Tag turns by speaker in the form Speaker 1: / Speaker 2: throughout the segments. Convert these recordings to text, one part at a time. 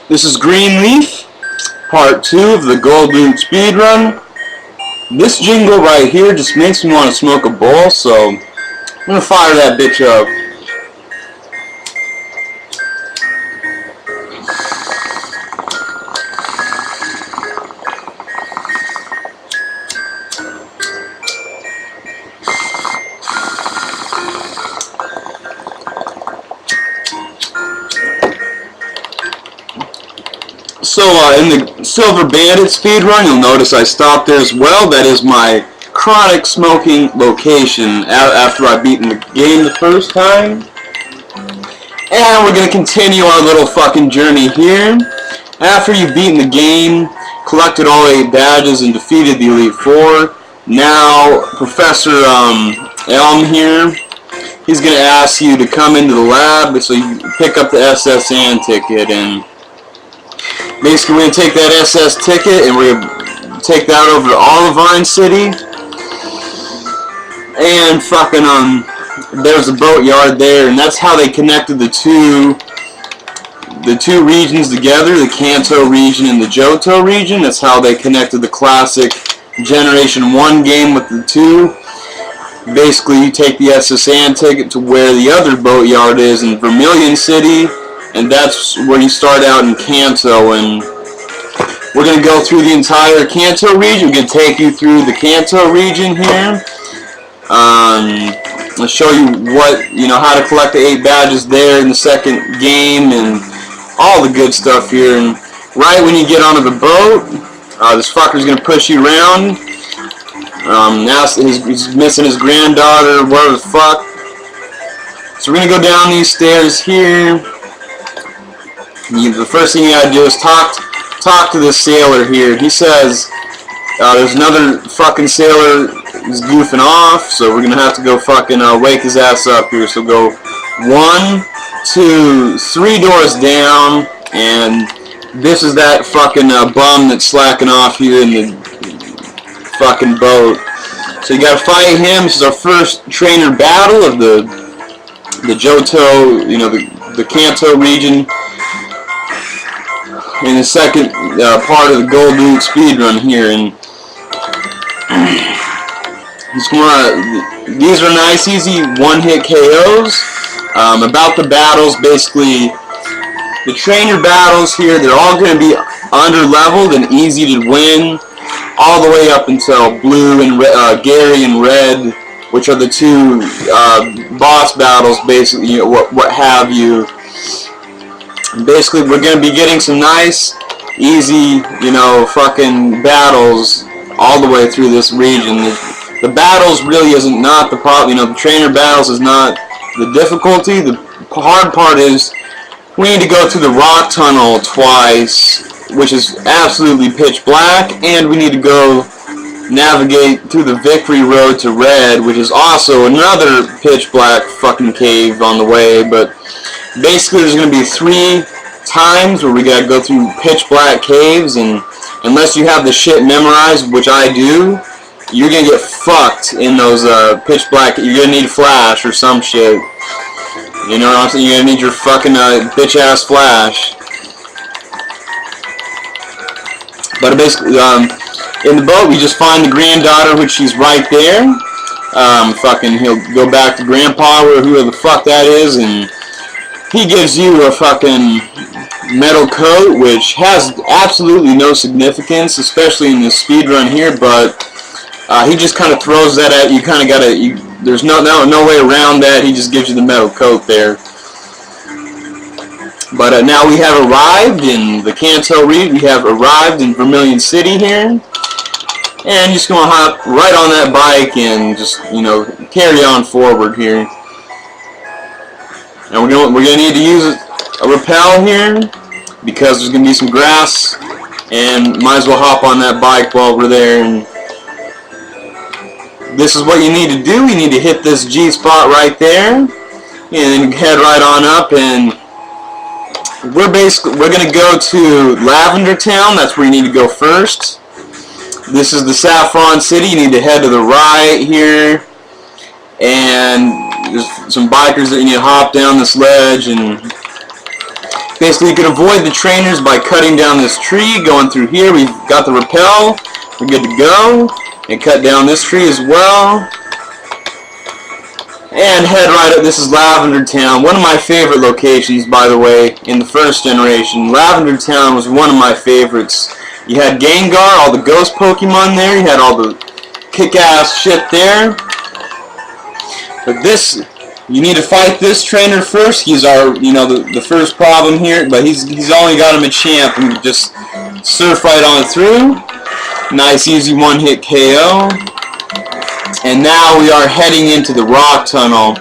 Speaker 1: This is Greenleaf, part 2 of the Gold Loot Speedrun. This jingle right here just makes me want to smoke a bowl, so I'm going to fire that bitch up. So in the Silver Bandit speedrun, you'll notice I stopped there as well. That is my chronic smoking location after I've beaten the game the first time. And we're going to continue our little fucking journey here. After you've beaten the game, collected all 8 badges, and defeated the Elite Four, now Professor Elm here, he's going to ask you to come into the lab so you can pick up the SSN ticket. And basically, we're going to take that SS ticket and we're going to take that over to Olivine City. And fucking, there's a boatyard there, and that's how they connected the two regions together, the Kanto region and the Johto region. That's how they connected the classic Generation 1 game with the two. Basically, you take the SSN ticket to where the other boatyard is in Vermilion City, and that's where you start out in Kanto. And we're going to go through the entire Kanto region. We're going to take you through the Kanto region here. I'll show you how to collect the 8 badges there in the second game and all the good stuff here. And right when you get onto the boat, this fucker's going to push you around. Now he's missing his granddaughter, whatever the fuck. So we're going to go down these stairs here. The first thing you gotta do is talk to this sailor here. He says there's another fucking sailor who's goofing off, so we're gonna have to go fucking wake his ass up here. So go 1, 2, 3 doors down, and this is that fucking bum that's slacking off here in the fucking boat. So you gotta fight him. This is our first trainer battle of the Johto, the Kanto region. In the second part of the Gold Loot speedrun here, and these are nice, easy one-hit KOs. About the battles, basically, the trainer battles here, they're all going to be under-leveled and easy to win, all the way up until Blue and Gary and Red, which are the 2 boss battles, basically, what have you. Basically, we're going to be getting some nice, easy, fucking battles all the way through this region. The battles really isn't not the problem. The trainer battles is not the difficulty. The hard part is we need to go through the rock tunnel twice, which is absolutely pitch black, and we need to go navigate through the Victory Road to Red, which is also another pitch black fucking cave on the way. But basically, there's going to be 3 times where we got to go through pitch black caves, and unless you have the shit memorized, which I do, you're going to get fucked in those pitch black. You're going to need flash or some shit. You know what I'm saying? You're going to need your fucking bitch ass flash. But basically, in the boat, we just find the granddaughter, which she's right there. He'll go back to Grandpa, or whoever the fuck that is, and he gives you a fucking metal coat, which has absolutely no significance, especially in this speedrun here, but he just kind of throws that at you. Kind of gotta, there's no way around that. He just gives you the metal coat there. But now we have arrived in the Kanto region. We have arrived in Vermilion City here, and just gonna hop right on that bike and just carry on forward here. And we're gonna need to use a rappel here because there's gonna be some grass, and might as well hop on that bike while we're there. And this is what you need to do. You need to hit this G spot right there, and then head right on up. And we're gonna go to Lavender Town. That's where you need to go first. This is the Saffron City. You need to head to the right here, and there's some bikers that you need to hop down this ledge, and Basically, you can avoid the trainers by cutting down this tree, going through here. We've got the rappel. We're good to go. And cut down this tree as well. And head right up. This is Lavender Town. One of my favorite locations, by the way, in the first generation. Lavender Town was one of my favorites. You had Gengar, all the ghost Pokemon there. You had all the kick-ass shit there. But this, you need to fight this trainer first. He's our, the first problem here. But he's only got him a champ, and just surf right on through. Nice, easy one-hit KO. And now we are heading into the rock tunnel,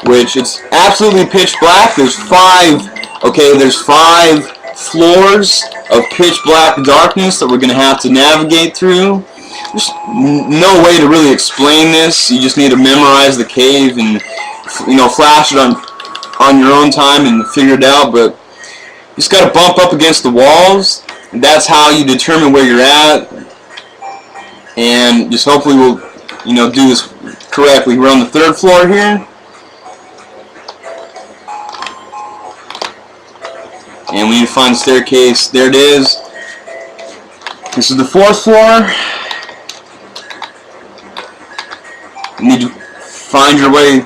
Speaker 1: which it's absolutely pitch black. There's five floors of pitch black darkness that we're going to have to navigate through. There's no way to really explain this. You just need to memorize the cave and, flash it on your own time and figure it out. But you just got to bump up against the walls. And that's how you determine where you're at. And just hopefully we'll, do this correctly. We're on the 3rd floor here. And we need to find the staircase. There it is. This is the 4th floor. You need to find your way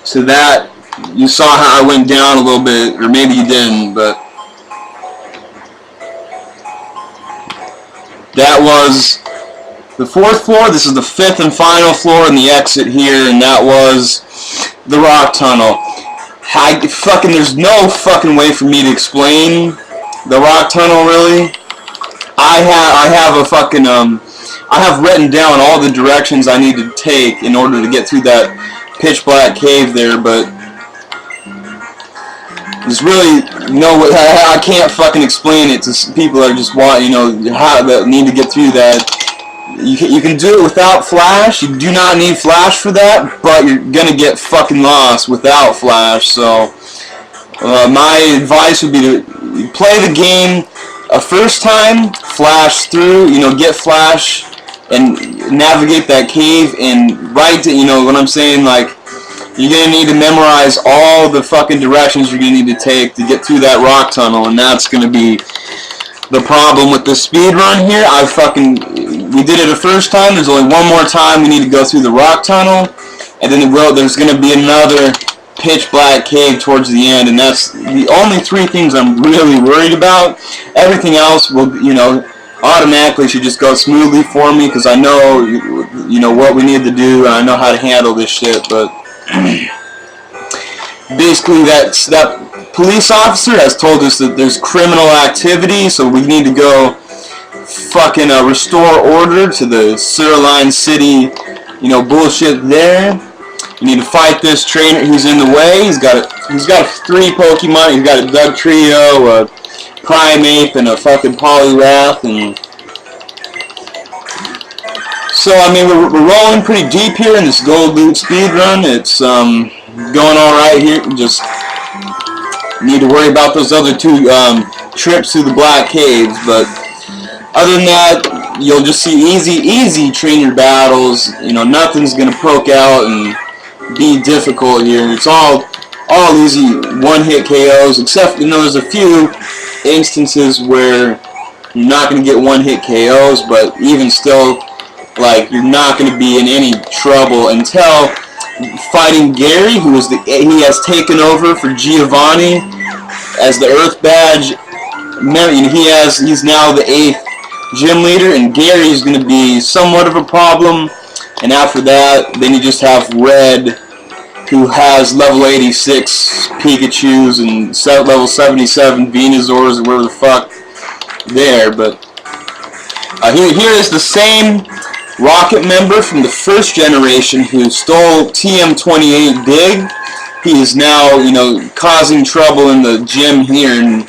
Speaker 1: to that. You saw how I went down a little bit, or maybe you didn't, but that was the 4th floor. This is the 5th and final floor and the exit here, and that was the rock tunnel. There's no fucking way for me to explain the rock tunnel, really. I have written down all the directions I need to take in order to get through that pitch black cave there, but there's really no way. I can't fucking explain it to people that just want, that need to get through that. You can do it without flash. You do not need flash for that, but you're gonna get fucking lost without flash. So my advice would be to play the game a first time, flash through, get flash and navigate that cave, and what I'm saying, like, you're going to need to memorize all the fucking directions you're going to need to take to get through that rock tunnel, and that's going to be the problem with the speed run here. We did it the first time. There's only one more time we need to go through the rock tunnel, and then there's going to be another pitch black cave towards the end, and that's the only 3 things I'm really worried about. Everything else will, automatically should just go smoothly for me, because I know, what we need to do, and I know how to handle this shit. But basically, that police officer has told us that there's criminal activity, so we need to go fucking restore order to the Sirline City, bullshit there. You need to fight this trainer. He's in the way. He's got 3 Pokemon. He's got a Dugtrio, a Primeape, and a fucking Poliwrath, and so we're rolling pretty deep here in this gold loot speedrun. It's going all right here. Just need to worry about those other 2 trips through the black caves, but other than that, you'll just see easy trainer battles. Nothing's gonna poke out and be difficult here. It's all easy one-hit KOs, except there's a few instances where you're not going to get one-hit KOs, but even still, like, you're not going to be in any trouble until fighting Gary, he has taken over for Giovanni as the Earth Badge. He's now the 8th gym leader, and Gary is going to be somewhat of a problem. And after that, then you just have Red, who has level 86 Pikachus and level 77 Venusaurs, or whatever the fuck there. But here is the same Rocket member from the first generation who stole TM28 Dig. He is now, causing trouble in the gym here, and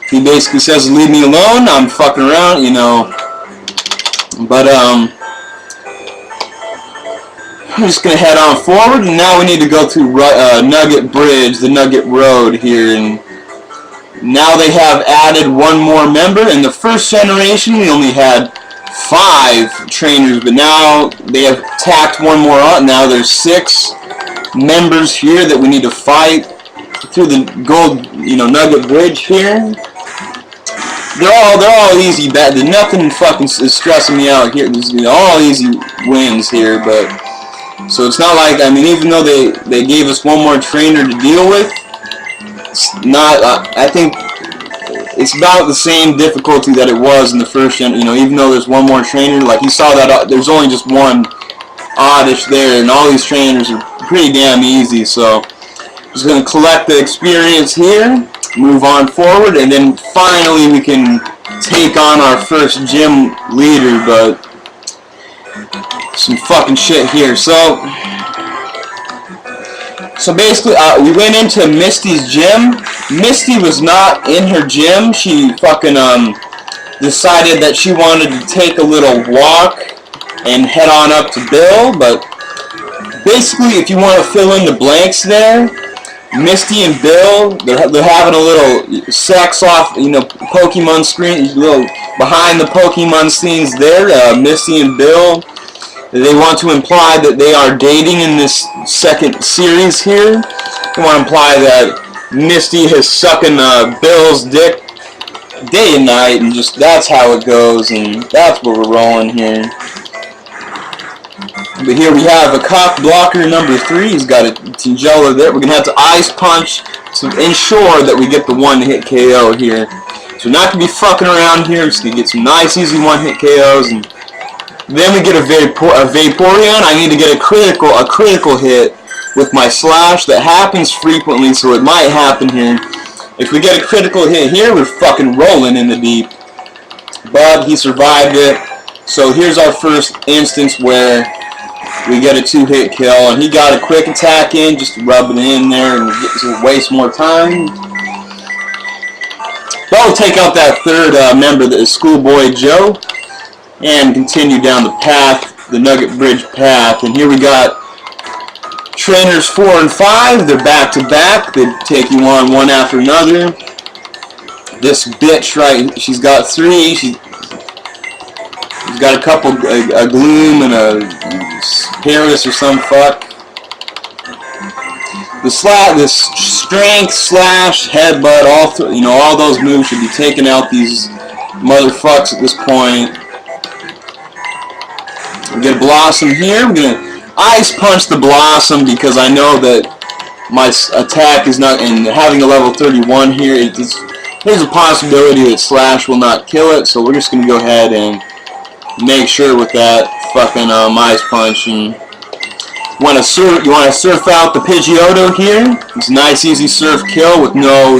Speaker 1: he basically says, "Leave me alone, I'm fucking around," But, I'm just going to head on forward, and now we need to go through Nugget Bridge, the Nugget Road here, and now they have added 1 more member. In the first generation, we only had 5 trainers, but now they have tacked 1 more on. Now there's 6. members here that we need to fight through the gold, nugget bridge here. They're all easy. There's nothing fucking is stressing me out here. There's all easy wins here, but so it's not like, I mean, even though they gave us one more trainer to deal with, it's not. I think it's about the same difficulty that it was in the first gen. Even though there's one more trainer, like you saw that there's only just one oddish there, and all these trainers are pretty damn easy. So just gonna collect the experience here, move on forward, and then finally we can take on our first gym leader. But some fucking shit here. So basically, we went into Misty's gym. Misty was not in her gym. She fucking decided that she wanted to take a little walk and head on up to Bill. But basically, if you want to fill in the blanks there, Misty and Bill, they're having a little sex off, Pokemon screen, little behind the Pokemon scenes there. Misty and Bill, they want to imply that they are dating in this second series here. They want to imply that Misty is sucking Bill's dick day and night, and just that's how it goes, and that's what we're rolling here. But here we have a cock blocker number 3. He's got a Tangela there. We're going to have to ice punch to ensure that we get the one-hit KO here. So we're not going to be fucking around here. We're just going to get some nice, easy one-hit KOs. And then we get a Vaporeon. I need to get a critical hit with my slash. That happens frequently, so it might happen here. If we get a critical hit here, we're fucking rolling in the deep. But he survived it. So here's our first instance where we get a 2-hit kill, and he got a quick attack in, just to rub it in there and waste more time. But we'll take out that third member, the Schoolboy Joe, and continue down the path, the Nugget Bridge path. And here we got trainers 4 and 5. They're back to back. They take you on one after another. This bitch, right? She's got 3. She's got a couple, a Gloom and a Paris or some fuck. The strength, slash, headbutt, all those moves should be taking out these motherfucks at this point. We get a Blossom here. We're gonna ice punch the Blossom because I know that my attack is not, and having a level 31 here, there's a possibility that slash will not kill it. So we're just gonna go ahead and make sure with that fucking ice punch. And you want to surf out the Pidgeotto here. It's a nice easy surf kill with no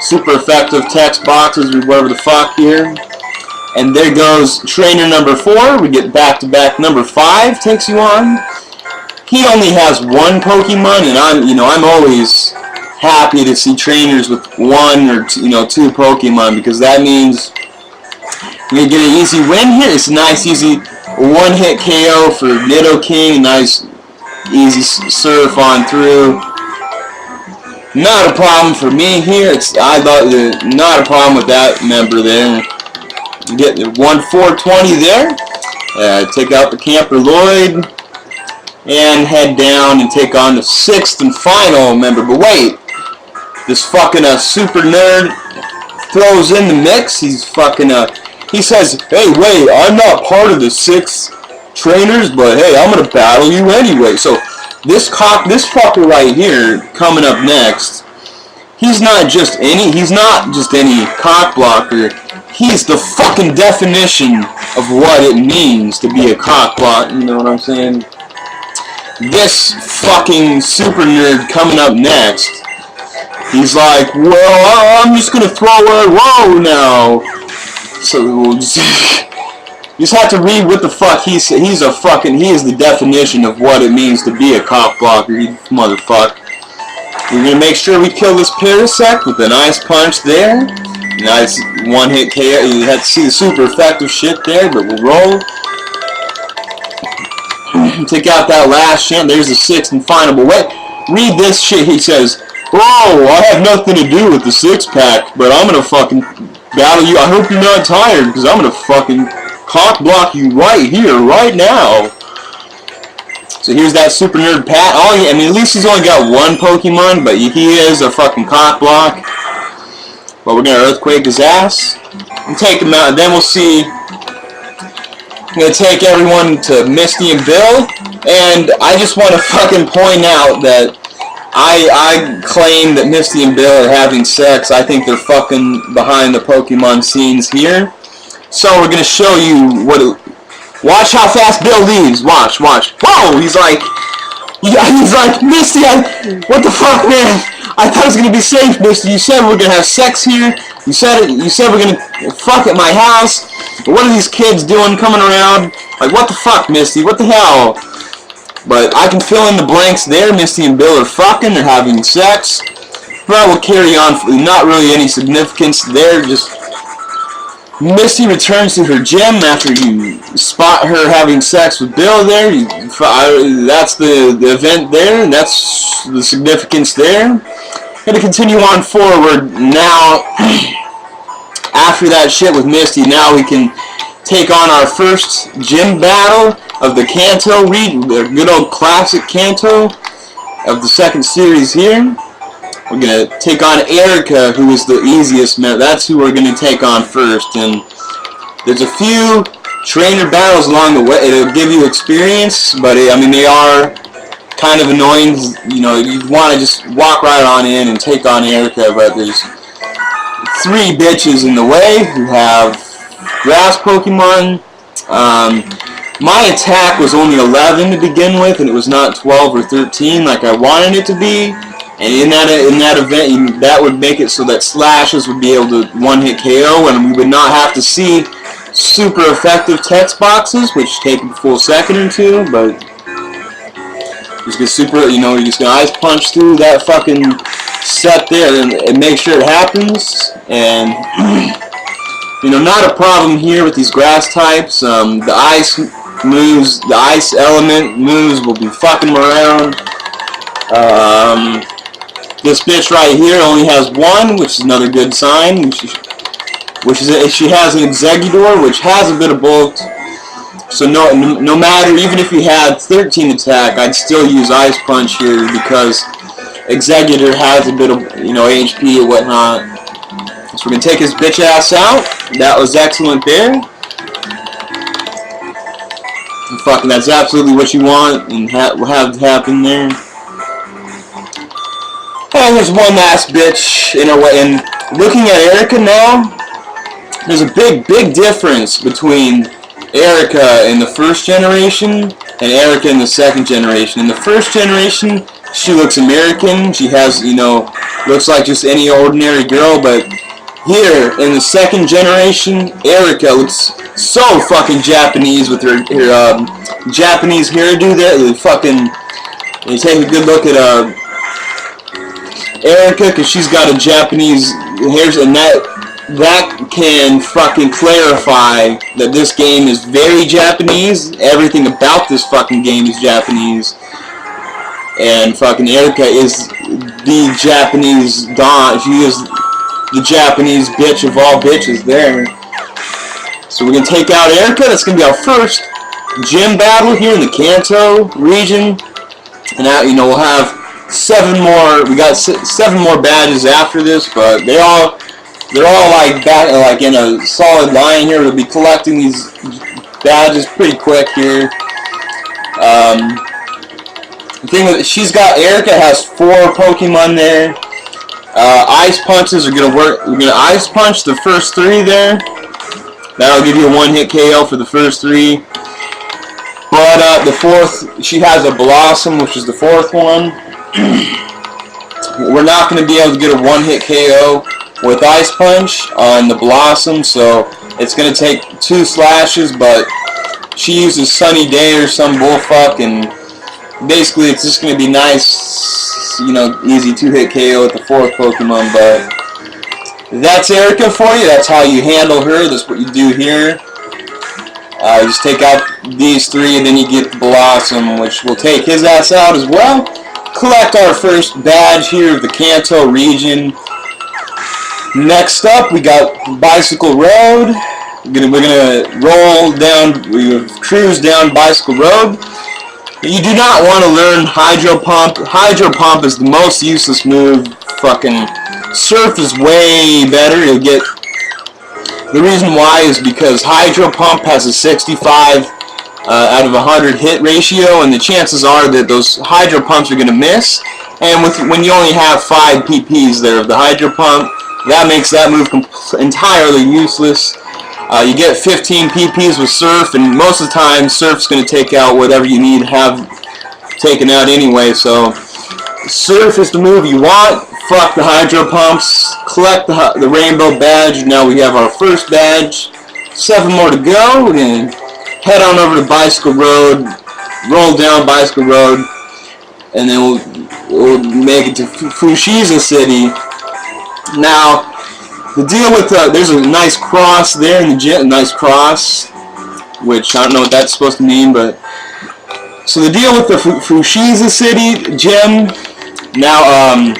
Speaker 1: super effective text boxes or whatever the fuck here. And there goes trainer number 4. We get back to back. Number 5 takes you on. He only has 1 Pokemon, and I'm always happy to see trainers with 1 or 2 Pokemon, because that means we get an easy win here. It's a nice easy one-hit KO for Nidoking. Nice easy surf on through. Not a problem for me here. I thought not a problem with that member there. You get the 1-4-20 there. Take out the Camper Lloyd and head down and take on the 6th and final member. But wait, this fucking super nerd throws in the mix. He's fucking he says, hey, wait, I'm not part of the 6 trainers, but hey, I'm gonna battle you anyway. So this fucker right here coming up next, he's not just any cock blocker. He's the fucking definition of what it means to be a cock blocker. You know what I'm saying? This fucking super nerd coming up next, he's like, well, I'm just gonna throw a row now. So we'll just you just have to read what the fuck he is the definition of what it means to be a cock blocker, you motherfucker. We're gonna make sure we kill this Parasect with a nice punch there. Nice one-hit KO. You have to see the super effective shit there, but we'll roll. Take out that last chant. There's the 6th and final. But wait, read this shit. He says, "Oh, I have nothing to do with the 6-pack, but I'm gonna fucking battle you. I hope you're not tired, because I'm gonna fucking cock block you right here, right now." So here's that Super Nerd Pat. Oh, yeah, I mean, at least he's only got one Pokemon, but he is a fucking cock block. But we're gonna Earthquake his ass and take him out, and then we'll see. I'm gonna take everyone to Misty and Bill, and I just want to fucking point out that I claim that Misty and Bill are having sex. I think they're fucking behind the Pokemon scenes here. So we're gonna show you what. Watch how fast Bill leaves. Watch. Whoa! He's like, Misty, what the fuck, man? I thought it was gonna be safe, Misty. You said we're gonna have sex here. You said we're gonna fuck at my house. But what are these kids doing coming around? Like, what the fuck, Misty? What the hell? But I can fill in the blanks there. Misty and Bill are fucking. They're having sex. But we'll carry on. Not really any significance there. Just Misty returns to her gym after you spot her having sex with Bill there. That's the event there, and that's the significance there. Gonna continue on forward now. After that shit with Misty, now we can take on our first gym battle of the Kanto Region, the good old classic Kanto of the second series here. We're going to take on Erika, who is the easiest. That's who we're going to take on first. And there's a few trainer battles along the way. It'll give you experience, but I mean, they are kind of annoying. You know, you want to just walk right on in and take on Erika, but there's 3 bitches in the way who have grass Pokemon. My attack was only 11 to begin with, and it was not 12 or 13 like I wanted it to be. And in that event, that would make it so that slashes would be able to one-hit KO, and we would not have to see super effective text boxes, which take a full second or two. But just get super, you're just gonna ice punch through that fucking set there and make sure it happens. And not a problem here with these grass types. The ice moves, the ice element moves will be fucking around. This bitch right here only has 1, which is another good sign. Which is she has an Exeggutor, which has a bit of bolt. So no matter, even if you had 13 attack, I'd still use Ice Punch here because Exeggutor has a bit of HP and whatnot. So we're gonna take his bitch ass out. That was excellent there. And fucking, that's absolutely what you want and have happen there. And there's one last bitch in a way. And looking at Erika now, there's a big difference between Erika in the first generation and Erika in the second generation. In the first generation, she looks American. She has, looks like just any ordinary girl. But here in the second generation, Erika looks so fucking Japanese with her Japanese hairdo there. You take a good look at Erika, because she's got a Japanese hair, and that can fucking clarify that this game is very Japanese. Everything about this fucking game is Japanese. And fucking Erika is the Japanese Dawn. She is the Japanese bitch of all bitches there. So we're going to take out Erika. That's going to be our first gym battle here in the Kanto region. And now, we'll have 7 more. We got 7 more badges after this, but they're all like in a solid line here. We'll be collecting these badges pretty quick here. The thing with Erika has 4 Pokemon there. Ice punches are gonna work. We're gonna ice punch the first 3 there. That'll give you a one-hit KO for the first 3. But the 4th, she has a Blossom, which is the 4th one. We're not going to be able to get a one-hit KO with Ice Punch on the Blossom, so it's going to take 2 slashes, but she uses Sunny Day or some bullfuck, and basically it's just going to be nice, easy 2-hit KO with the 4th Pokemon. But that's Erika for you. That's how you handle her. That's what you do here. You just take out these 3, and then you get the Blossom, which will take his ass out as well. Collect our first badge here of the Kanto region. Next up, we got Bicycle Road. We're gonna roll down. We cruise down Bicycle Road. You do not want to learn Hydro Pump. Hydro Pump is the most useless move. Fucking Surf is way better. You'll get... The reason why is because Hydro Pump has a 65 out of 100 hit ratio, and the chances are that those Hydro Pumps are going to miss. And when you only have 5 PPs there of the Hydro Pump, that makes that move entirely useless. You get 15 PPs with Surf, and most of the time Surf's going to take out whatever you need to have taken out anyway. So Surf is the move you want. Fuck the Hydro Pumps. Collect the Rainbow Badge. Now we have our first badge. 7 more to go. We're going to head on over to Bicycle Road, roll down Bicycle Road, and then we'll make it to Fushiza City. Now, the deal with there's a nice cross there in the gym, nice cross, which I don't know what that's supposed to mean, but so the deal with the Fushiza City gym. Now,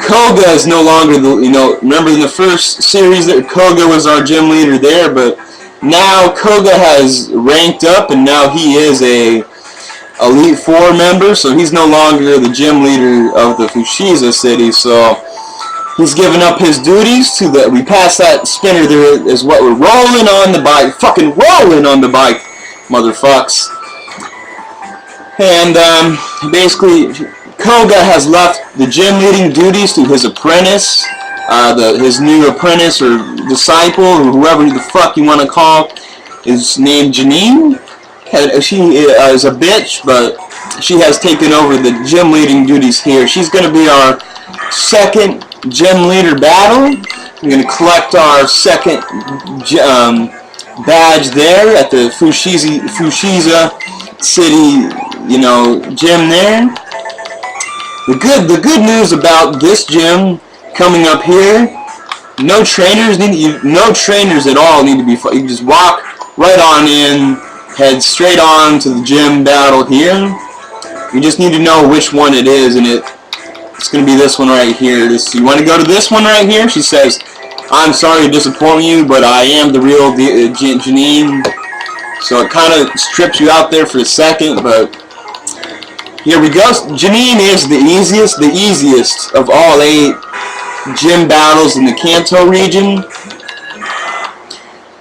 Speaker 1: Koga is no longer the, remember in the first series that Koga was our gym leader there, but now Koga has ranked up and now he is a Elite 4 member, so he's no longer the gym leader of the Fushiza City, so he's given up his duties to the, we passed that spinner there is what we're rolling on the bike, fucking rolling on the bike, motherfucks. And basically Koga has left the gym leading duties to his apprentice, his new apprentice or disciple, or whoever the fuck you want to call, is named Janine. She is a bitch, but she has taken over the gym leading duties here. She's going to be our second gym leader battle. We're going to collect our second badge there at the Fushiza City, gym there. The good news about this gym coming up here, no trainers at all need to be. You just walk right on in, head straight on to the gym battle here. You just need to know which one it is, and it's going to be this one right here. You want to go to this one right here? She says, "I'm sorry to disappoint you, but I am the real Janine." So it kind of strips you out there for a second, but here we go. Janine is the easiest of all 8 gym battles in the Kanto region.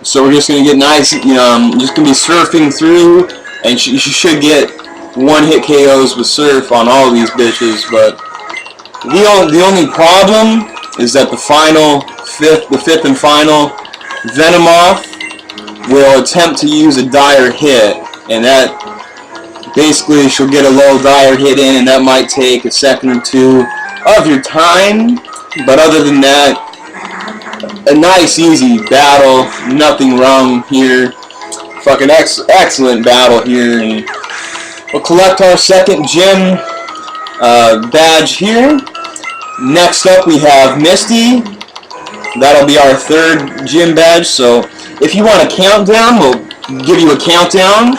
Speaker 1: So we're just going to get nice, just going to be surfing through, and you should get 1-hit KOs with Surf on all these bitches, but the only problem is that the fifth and final Venomoth will attempt to use a dire hit, and that basically she'll get a low dire hit in, and that might take a second or 2 of your time, but other than that, a nice easy battle, nothing wrong here, fucking excellent battle here, and we'll collect our second gym badge here. Next up we have Misty. That'll be our 3rd gym badge, so if you want a countdown, we'll give you a countdown.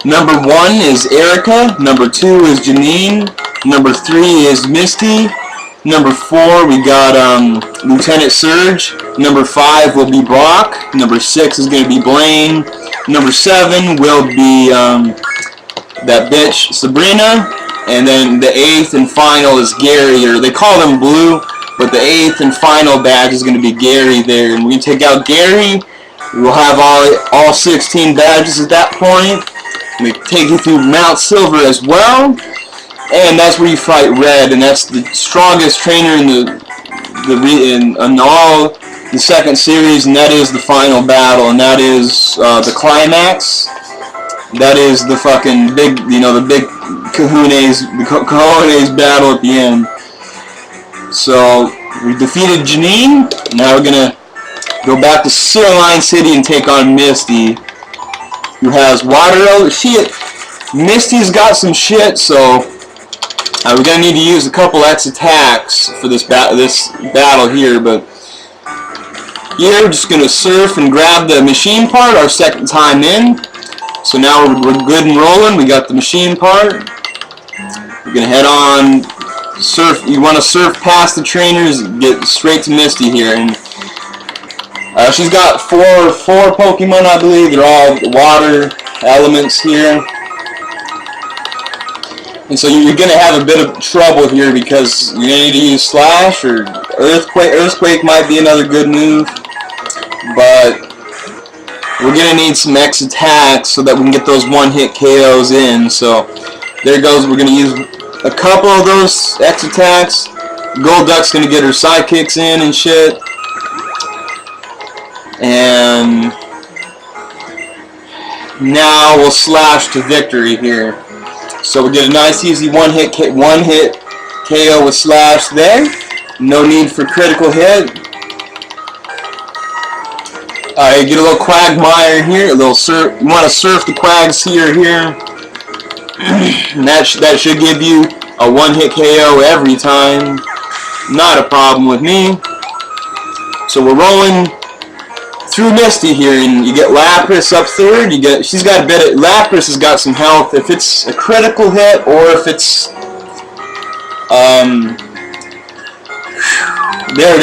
Speaker 1: Number 1 is Erika, number 2 is Janine, number 3 is Misty, number 4 we got Lieutenant Surge, number 5 will be Brock, number 6 is going to be Blaine, number 7 will be that bitch Sabrina, and then the 8th and final is Gary, or they call them Blue, but the 8th and final badge is going to be Gary there, and we take out Gary, we'll have all 16 badges at that point. We take you through Mount Silver as well, and that's where you fight Red, and that's the strongest trainer in in all the second series, and that is the final battle, and that is the climax. That is the fucking big, the big cojones battle at the end. So we defeated Janine. Now we're gonna go back to Silverline City and take on Misty, who has water. Misty's got some shit, so we're gonna need to use a couple X attacks for this battle here. But here, we're just gonna surf and grab the machine part. Our second time in, so now we're good and rolling. We got the machine part. We're gonna head on. Surf. You want to surf past the trainers, get straight to Misty here, and she's got four Pokemon, I believe. They're all water elements here. And so you're going to have a bit of trouble here because you're going to need to use Slash or Earthquake. Earthquake might be another good move, but we're going to need some X attacks so that we can get those one-hit KOs in. So there goes. We're going to use a couple of those X attacks. Golduck's going to get her sidekicks in and shit. And now we'll Slash to victory here. So we get a nice easy one-hit KO with Slash there. No need for critical hit. You get a little Quagmire here. A little surf. You want to surf the Quags here. And that should give you a one-hit KO every time. Not a problem with me. So we're rolling through Misty here, and you get Lapras up third. She's got a bit of, Lapras has got some health. If it's a critical hit or if it's there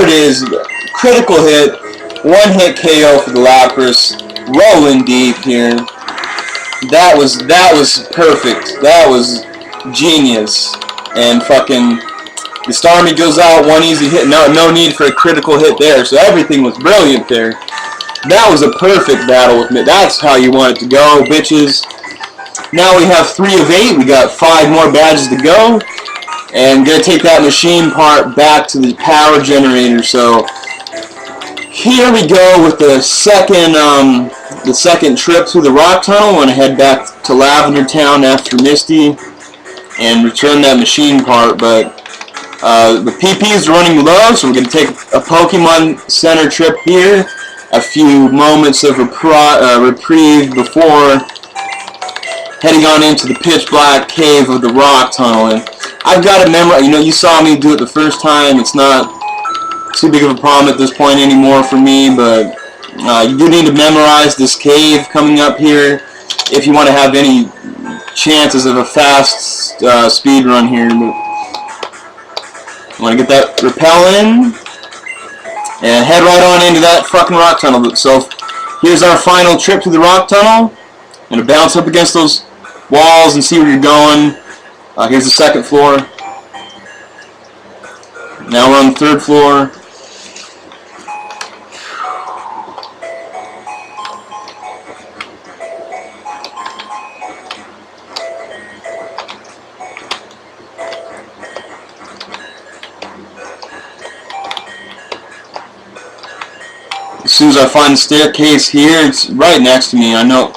Speaker 1: it is, critical hit, one hit KO for the Lapras. Rolling deep here. That was perfect. That was genius. And fucking the Starmie goes out, one easy hit, no need for a critical hit there, so everything was brilliant there. That was a perfect battle with me. That's how you want it to go, bitches. Now we have 3 of 8, we got 5 more badges to go, and gonna take that machine part back to the power generator. So here we go with the second trip through the rock tunnel. I'm gonna head back to Lavender Town after Misty and return that machine part, but the PP is running low, so we're going to take a Pokemon Center trip here. A few moments of reprieve before heading on into the pitch black cave of the rock tunnel. And I've got to memorize, you saw me do it the first time. It's not too big of a problem at this point anymore for me, but you do need to memorize this cave coming up here if you want to have any chances of a fast speed run here. I want to get that repel in and head right on into that fucking rock tunnel. So here's our final trip to the rock tunnel. I'm going to bounce up against those walls and see where you're going. Here's the second floor. Now we're on the third floor. As soon as I find the staircase here, it's right next to me, I know.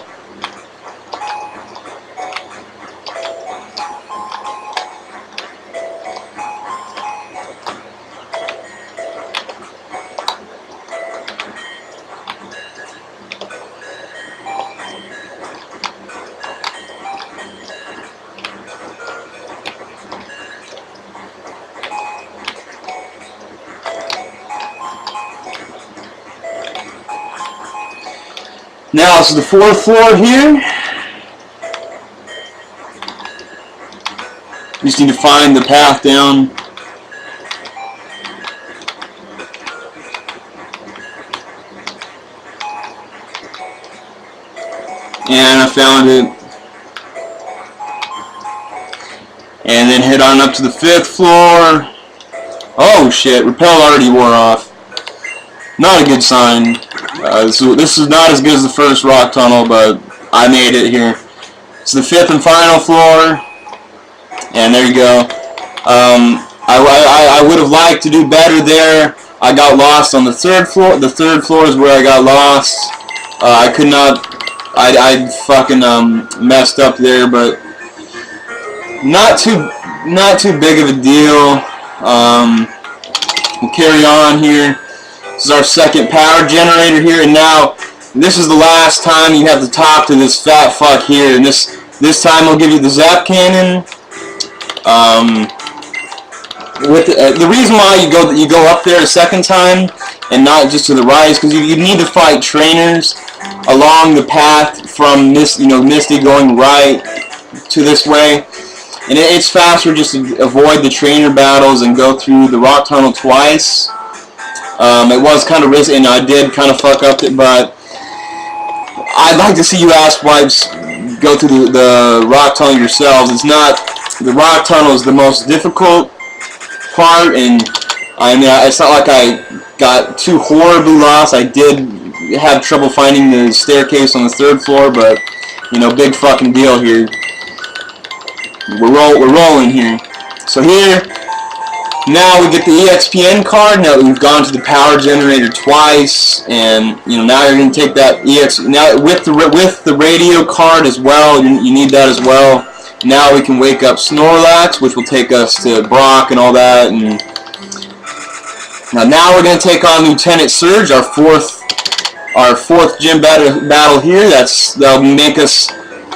Speaker 1: Now this is the 4th floor here. You just need to find the path down. And I found it. And then head on up to the 5th floor. Oh shit, repel already wore off. Not a good sign. So this is not as good as the first rock tunnel, but I made it here. It's the 5th and final floor, and there you go. I would have liked to do better there. I got lost on the 3rd floor. The 3rd floor is where I got lost. I could not. I fucking messed up there, but not too big of a deal. We'll carry on here. This is our second power generator here, and now this is the last time you have to talk to this fat fuck here. And this time I'll give you the Zap Cannon. The reason why you go up there a second time and not just to the right is because you need to fight trainers along the path from Misty going right to this way. And it's faster just to avoid the trainer battles and go through the rock tunnel twice. It was kind of risky, and I did kind of fuck up it, but I'd like to see you ass wipes go through the rock tunnel yourselves. It's not, the rock tunnel is the most difficult part, and I mean, it's not like I got too horribly lost. I did have trouble finding the staircase on the 3rd floor, but you know, big fucking deal here. We're rolling here. So here, now we get the EXPN card. Now that we've gone to the power generator twice, and you know, now you're gonna take that now with the radio card as well. You need that as well. Now we can wake up Snorlax, which will take us to Brock and all that. And now we're gonna take on Lieutenant Surge, our fourth gym battle here. That'll make us.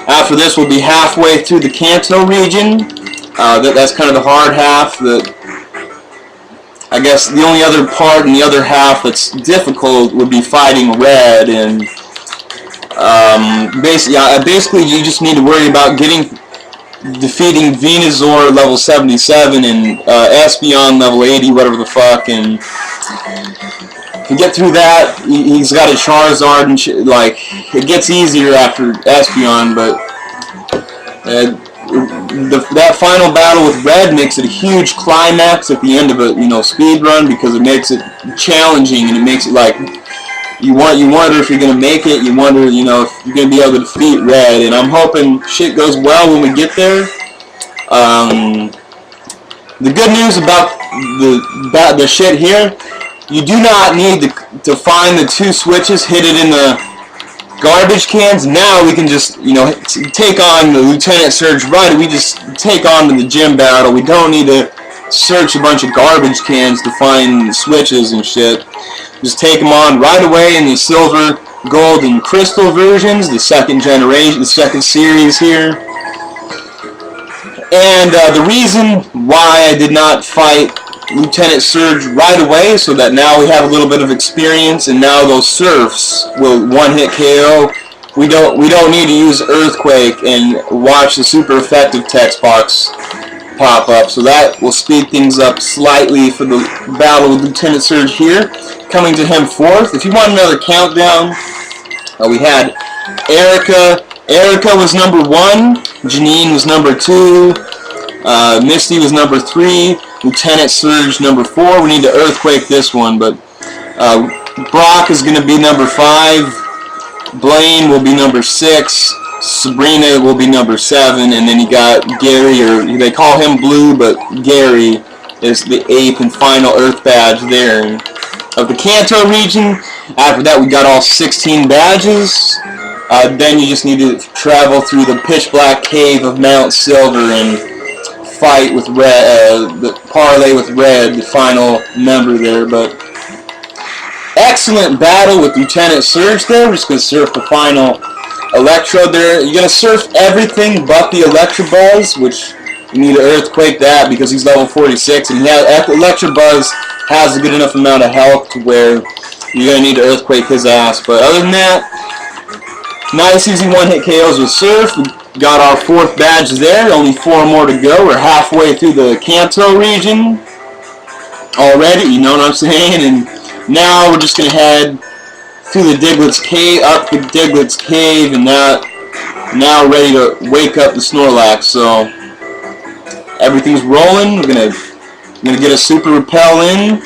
Speaker 1: After this, we'll be halfway through the Kanto region. That's kind of the hard half. I guess the only other part in the other half that's difficult would be fighting Red, and basically you just need to worry about defeating Venesuar level 77 and Espeon level 80, whatever the fuck, and to get through that, he's got a Charizard and shit. Like, it gets easier after Espeon, but that final battle with Red makes it a huge climax at the end of a speed run, because it makes it challenging, and it makes it like you wonder if you're gonna make it. You wonder if you're gonna be able to defeat Red, and I'm hoping shit goes well when we get there. The good news about the shit here, you do not need to find the 2 switches hidden in the garbage cans. Now we can just, take on the Lieutenant Surge right. We just take on the gym battle. We don't need to search a bunch of garbage cans to find switches and shit. Just take them on right away in the silver, gold, and crystal versions, the 2nd generation, the 2nd series here. And the reason why I did not fight Lieutenant Surge right away, so that now we have a little bit of experience, and now those Surfs will one-hit KO. We don't need to use Earthquake and watch the super effective text box pop up, so that will speed things up slightly for the battle with Lieutenant Surge here. Coming to him 4th. If you want another countdown, we had Erika. Erika was number 1. Janine was number 2. Misty was number 3. Lieutenant Surge number 4. We need to Earthquake this one, but Brock is going to be number 5. Blaine will be number 6. Sabrina will be number 7, and then you got Gary, or they call him Blue, but Gary is the 8th and final Earth badge there. Of the Kanto region, after that we got all 16 badges. Then you just need to travel through the pitch black cave of Mount Silver and fight with Red, the parlay with Red, the final member there. But excellent battle with Lieutenant Surge there. We're just going to surf the final Electrode there. You're going to surf everything but the Electabuzz, which you need to Earthquake that because he's level 46, and Electabuzz has a good enough amount of health to where you're going to need to Earthquake his ass. But other than that, nice easy one-hit KOs with Surf. We got our 4th badge there. Only 4 more to go. We're halfway through the Kanto region already, you know what I'm saying? And now we're just going to head through the Diglett's Cave, up the Diglett's Cave, and now ready to wake up the Snorlax. So everything's rolling. We're gonna get a Super Repel in,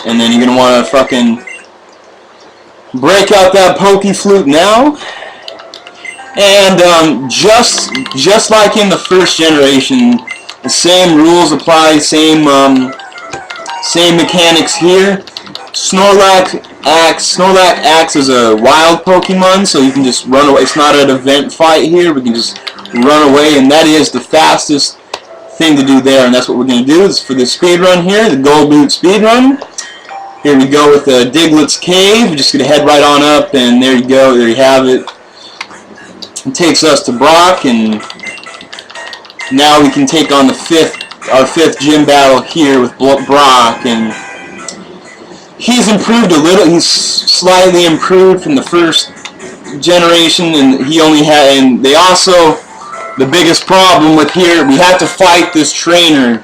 Speaker 1: and then you're gonna want to fucking break out that Poke Flute now. And just like in the 1st generation, the same rules apply, same mechanics here. Snorlax acts as a wild Pokemon, so you can just run away. It's not an event fight here. We can just run away, and that is the fastest thing to do there, and that's what we're going to do. This is for the speedrun here, the Gold Boot speedrun. Here we go with the Diglett's Cave. We're just going to head right on up, and there you go. There you have it. It takes us to Brock, and now we can take on our 5th gym battle here with Brock, and he's improved a little. He's slightly improved from the 1st generation, and they also, the biggest problem with here, we have to fight this trainer.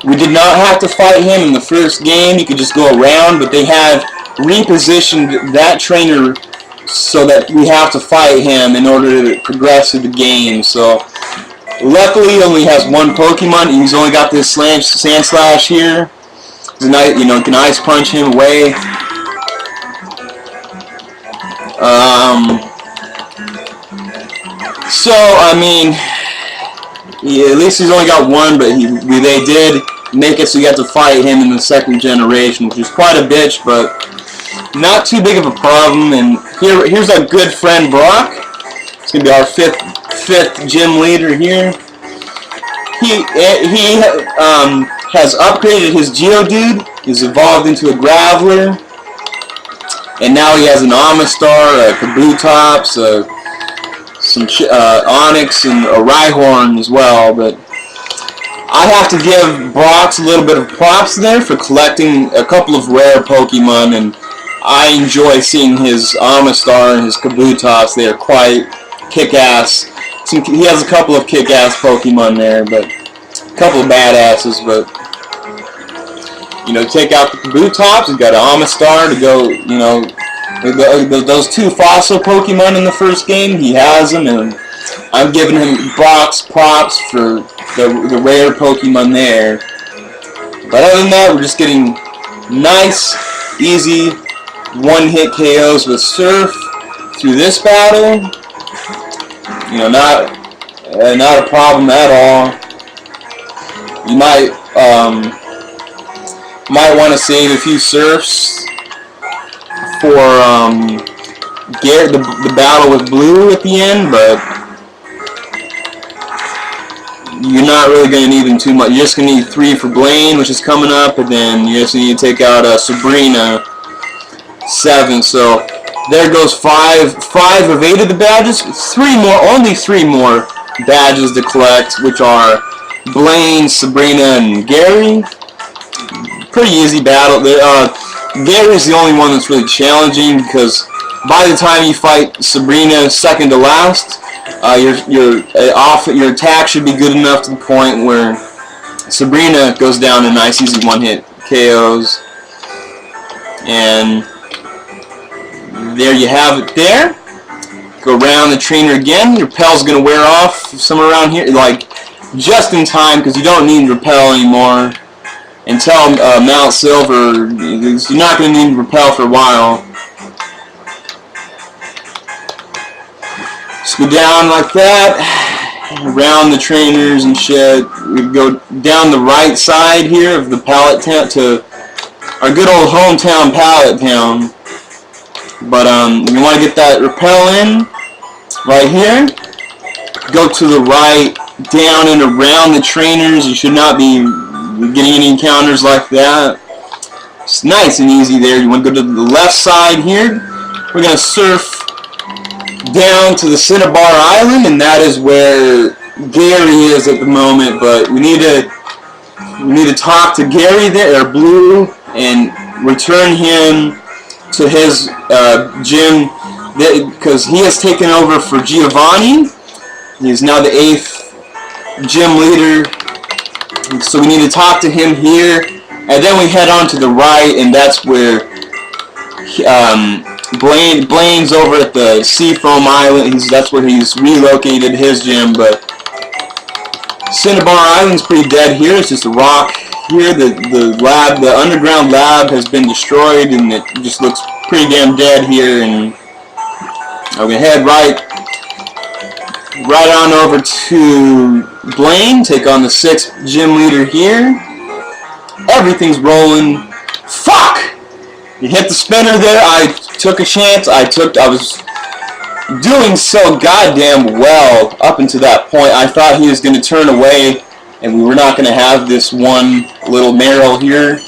Speaker 1: We did not have to fight him in the 1st game. You could just go around, but they have repositioned that trainer so that we have to fight him in order to progress through the game. So luckily he only has one Pokemon. He's only got this Sand Slash here. It's nice, you know, can Ice Punch him away. So I mean, yeah, at least he's only got one, but they did make it so you have to fight him in the second generation, which is quite a bitch, but not too big of a problem. And here's our good friend Brock. It's gonna be our fifth gym leader here. He has upgraded his Geodude. He's evolved into a Graveler, and now he has an Amistar, a Kabutops, some Onix, and a Rhyhorn as well. But I have to give Brox a little bit of props there for collecting a couple of rare Pokemon, and I enjoy seeing his Amistar and his Kabutops. They are quite kick-ass. He has a couple of kick-ass Pokemon there, but a couple of badasses. But you know, take out the Kabutops. He's got an Amistar to go. You know, those two fossil Pokemon in the first game. He has them, and I'm giving him Brock's props for the rare Pokemon there. But other than that, we're just getting nice, easy one-hit KOs with Surf through this battle. You know, not a problem at all. You might want to save a few Surfs for the battle with Blue at the end, but you're not really going to need them too much. You're just going to need 3 for Blaine, which is coming up, and then you just need to take out Sabrina, 7. So there goes 5 of 8 of the badges. Only 3 more badges to collect, which are Blaine, Sabrina, and Gary. Pretty easy battle. Gary's the only one that's really challenging, because by the time you fight Sabrina second to last, your attack should be good enough to the point where Sabrina goes down in nice easy one-hit KOs. And there you have it there. Go around the trainer again. Your Repel's going to wear off somewhere around here, like just in time, because you don't need Repel anymore until Mount Silver. You're not going to need Repel for a while. Just go down like that, around the trainers and shit. We go down the right side here of the Pallet Town to our good old hometown Pallet Town. But you want to get that Repel in right here. Go to the right, down and around the trainers. You should not be getting any encounters like that. It's nice and easy there. You want to go to the left side here. We're going to surf down to the Cinnabar Island, and that is where Gary is at the moment. But we need to talk to Gary there, or Blue, and return him to his gym, because he has taken over for Giovanni. He's now the 8th gym leader, so we need to talk to him here, and then we head on to the right, and that's where Blaine's over at the Seafoam Island. That's where he's relocated his gym. But Cinnabar Island's pretty dead here. It's just a rock here. The underground lab has been destroyed, and it just looks pretty damn dead here. And I'm gonna head right on over to Blaine, take on the 6th gym leader here. Everything's rolling. Fuck! You hit the spinner there. I took a chance. I was doing so goddamn well up until that point. I thought he was going to turn away and we were not going to have this one little Meryl here.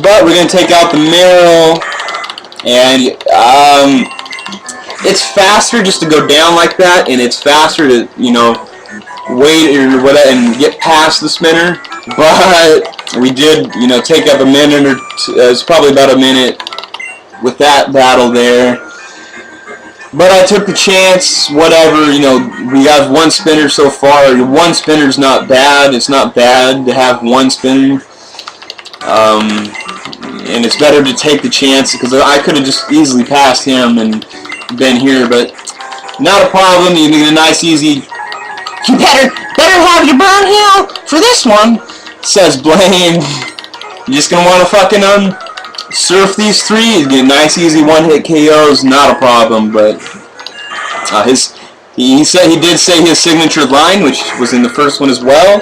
Speaker 1: But we're going to take out the Meryl, and it's faster just to go down like that, and it's faster to, you know, wait or whatever and get past the spinner. But we did, you know, take up a minute or two. It's probably about a minute with that battle there. But I took the chance, whatever, you know, we have one spinner so far. One spinner's not bad. It's not bad to have one spinner. And it's better to take the chance, because I could have just easily passed him, and been here, but not a problem. You can get a nice, easy. You better have your burn heal for this one, says Blaine. You're just gonna want to fucking surf these three. You get nice, easy one-hit KOs. Not a problem, but he did say his signature line, which was in the first one as well.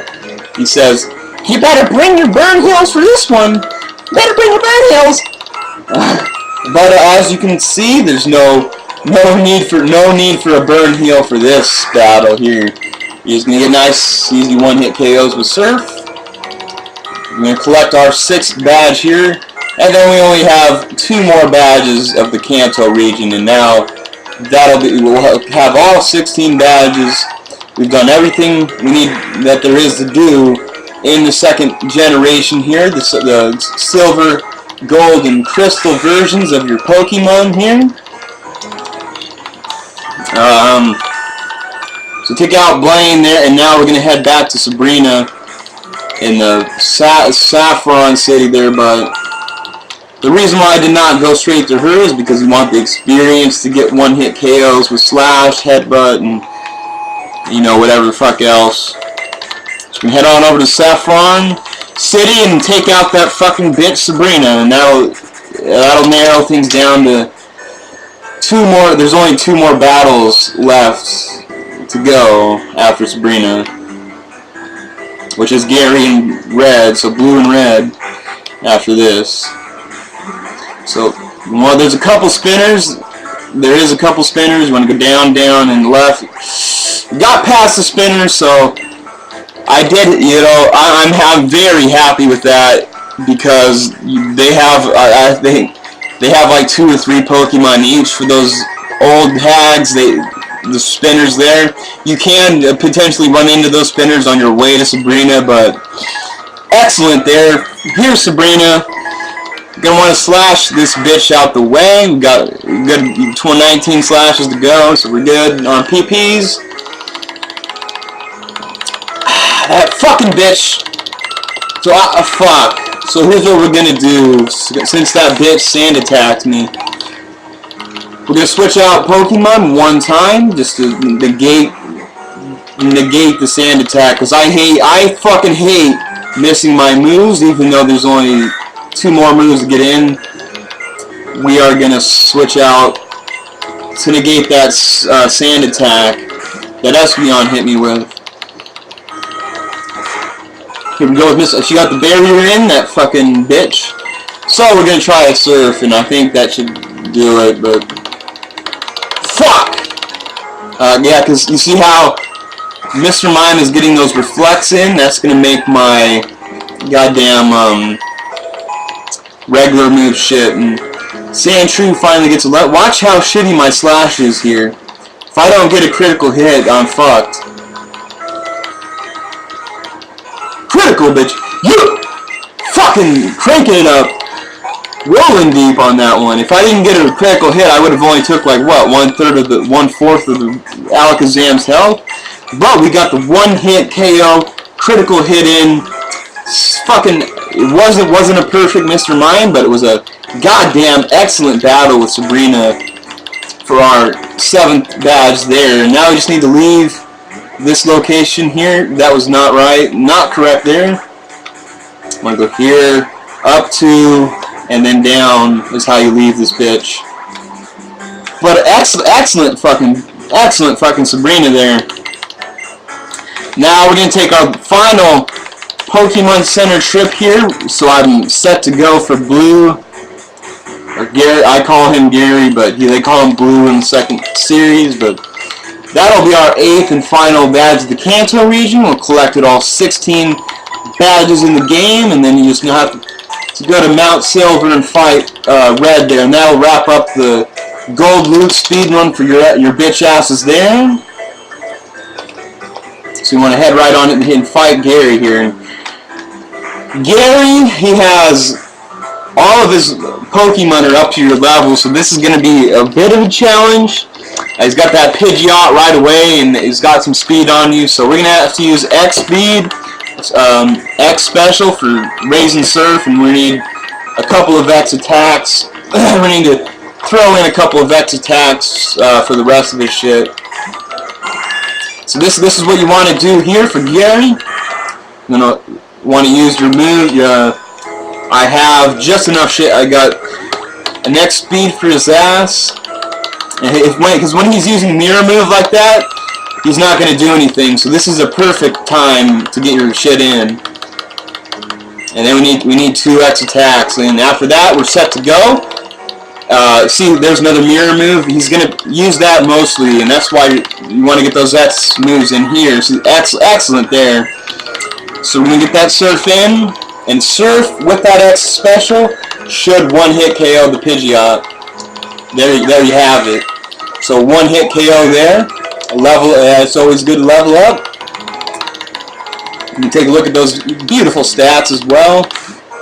Speaker 1: He says, "You better bring your burn heals for this one. You better bring your burn heals." But as you can see, there's no need for a burn heal for this battle here. You're just gonna get nice, easy one-hit KOs with Surf. We're gonna collect our 6th badge here, and then we only have 2 more badges of the Kanto region, and now we'll have all 16 badges. We've done everything we need that there is to do in the 2nd generation here, the silver, gold, and crystal versions of your Pokemon here. So take out Blaine there, and now we're going to head back to Sabrina in the Saffron City there, but the reason why I did not go straight to her is because we want the experience to get one-hit KOs with Slash, Headbutt, and, you know, whatever the fuck else. So we can head on over to Saffron City and take out that fucking bitch Sabrina, and that'll narrow things down to 2 more. There's only 2 more battles left to go after Sabrina, which is Gary and Red, so blue and red after this. So, well, there's a couple spinners. There is a couple spinners. We're gonna go down, down, and left. Got past the spinners, so I did. You know, I'm very happy with that because they have they have like 2 or 3 Pokemon each for those old hags. The spinners there. You can potentially run into those spinners on your way to Sabrina, but excellent there. Here's Sabrina. Gonna want to slash this bitch out the way. We got good 19 slashes to go, so we're good on PPs. That fucking bitch. So fuck. So here's what we're gonna do. Since that bitch sand attacked me, we're gonna switch out Pokemon 1 time just to negate the sand attack. Cause I fucking hate missing my moves, even though there's only 2 more moves to get in. We are gonna switch out to negate that sand attack that Espeon hit me with. Here we go with Misty. She got the barrier in, that fucking bitch. So we're gonna try a surf, and I think that should do it, but fuck! Yeah, because you see how Mr. Mime is getting those reflects in? That's gonna make my goddamn regular move shit, and Sandshrew finally gets a let. Watch how shitty my slash is here. If I don't get a critical hit, I'm fucked. Critical, bitch! You fucking cranking it up, rolling deep on that one. If I didn't get a critical hit, I would have only took like what, 1/4 of the Alakazam's health. But we got the 1-hit KO, critical hit in. Fucking, it wasn't a perfect Mr. Mime, but it was a goddamn excellent battle with Sabrina for our 7th badge there. And now we just need to leave this location here. That was not right, not correct there. I'm gonna go here, up to, and then down is how you leave this bitch. But excellent fucking Sabrina there. Now we're gonna take our final Pokemon Center trip here, so I'm set to go for Blue, or Gary. I call him Gary, but they call him Blue in the 2nd series. But that'll be our 8th and final badge of the Kanto region. We'll collect all 16 badges in the game, and then you just have to go to Mount Silver and fight Red there, and that'll wrap up the gold loot speedrun for your bitch asses there. So you want to head right on it and fight Gary here. Gary, he has all of his Pokemon are up to your level, so this is going to be a bit of a challenge. He's got that Pidgeot right away, and he's got some speed on you, so we're going to have to use X speed, X special for raising surf, and we need a couple of X attacks. We need to throw in a couple of X attacks for the rest of this shit. So this is what you want to do here for Gary. You know, want to use your move. I have just enough shit. I got an X speed for his ass. Because when he's using mirror move like that, he's not going to do anything. So this is a perfect time to get your shit in. And then we need 2 X attacks. And after that, we're set to go. See, there's another mirror move. He's going to use that mostly, and that's why you want to get those X moves in here. So excellent there. So we're going to get that Surf in, and Surf with that X special should one-hit KO the Pidgeot. There you have it. So one-hit KO there. It's always good to level up. You can take a look at those beautiful stats as well.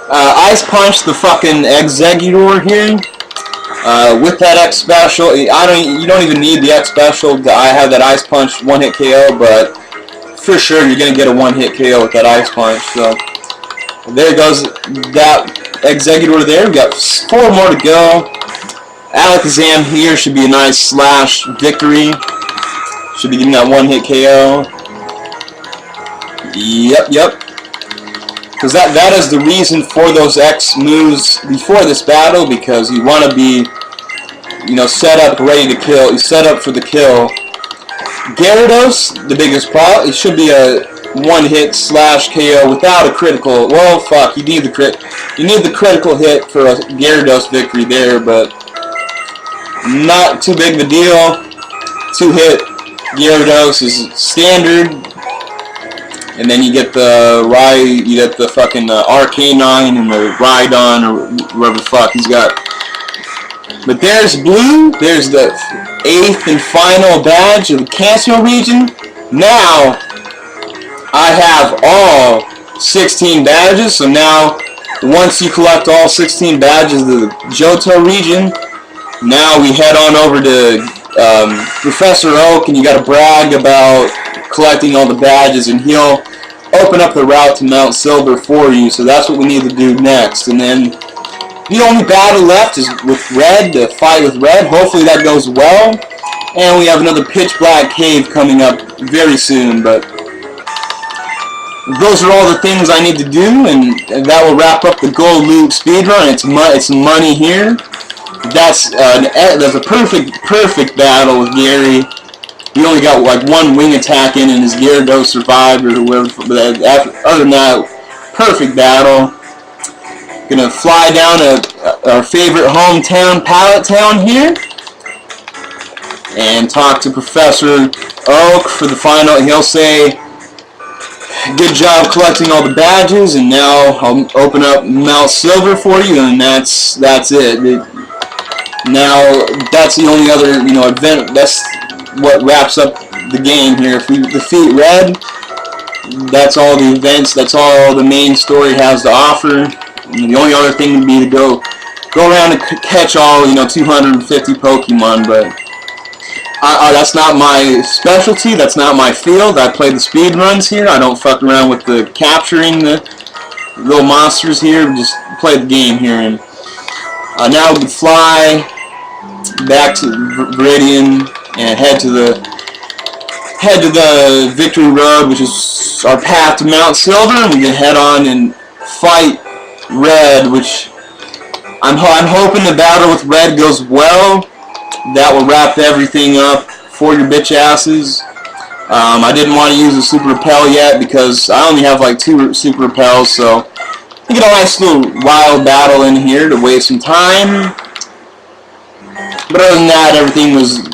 Speaker 1: Ice Punch the fucking Exeggutor here. With that X special, you don't even need the X special. I have that Ice Punch one-hit KO, but for sure you're gonna get a one-hit KO with that Ice Punch. So there goes that Exeggutor there. We got 4 more to go. Alakazam here should be a nice slash victory. Should be getting that one-hit KO. Yep. Because that is the reason for those X moves before this battle, because you want to be, set up ready to kill. You set up for the kill. Gyarados, the biggest problem, it should be a one-hit slash KO without a critical. Well, fuck, you need the critical hit for a Gyarados victory there, but not too big of a deal. 2-hit Gyarados is standard. And then you get the fucking Arcanine and the Rhydon or whatever the fuck he's got. But there's Blue. There's the 8th and final badge of the Kanto Region. Now I have all 16 badges. So now once you collect all 16 badges of the Johto region, now we head on over to Professor Oak, and you got to brag about collecting all the badges, and he'll open up the route to Mount Silver for you. So that's what we need to do next. And then the only battle left is with Red, to fight with Red. Hopefully that goes well. And we have another Pitch Black Cave coming up very soon. But those are all the things I need to do, and that will wrap up the Gold Loot Speedrun. It's money here. That's a perfect battle with Gary. He only got like 1 wing attack in, and his Gyarados survived or whoever. But other than that, perfect battle. Gonna fly down to our favorite hometown, Pallet Town here, and talk to Professor Oak for the final. He'll say, "Good job collecting all the badges, and now I'll open up Mount Silver for you," and that's it. Now that's the only other event. That's what wraps up the game here. If we defeat Red, that's all the events. That's all the main story has to offer. And the only other thing would be to go around and catch all 250 Pokemon, but that's not my specialty. That's not my field. I play the speed runs here. I don't fuck around with the capturing the little monsters here. Just play the game here. And now we can fly back to Viridian and head to the Victory Road, which is our path to Mount Silver, and we can head on and fight Red, which I'm hoping the battle with Red goes well. That will wrap everything up for your bitch asses. I didn't want to use a Super Repel yet because I only have like 2 Super Repels, so we get a nice little wild battle in here to waste some time. But other than that, everything was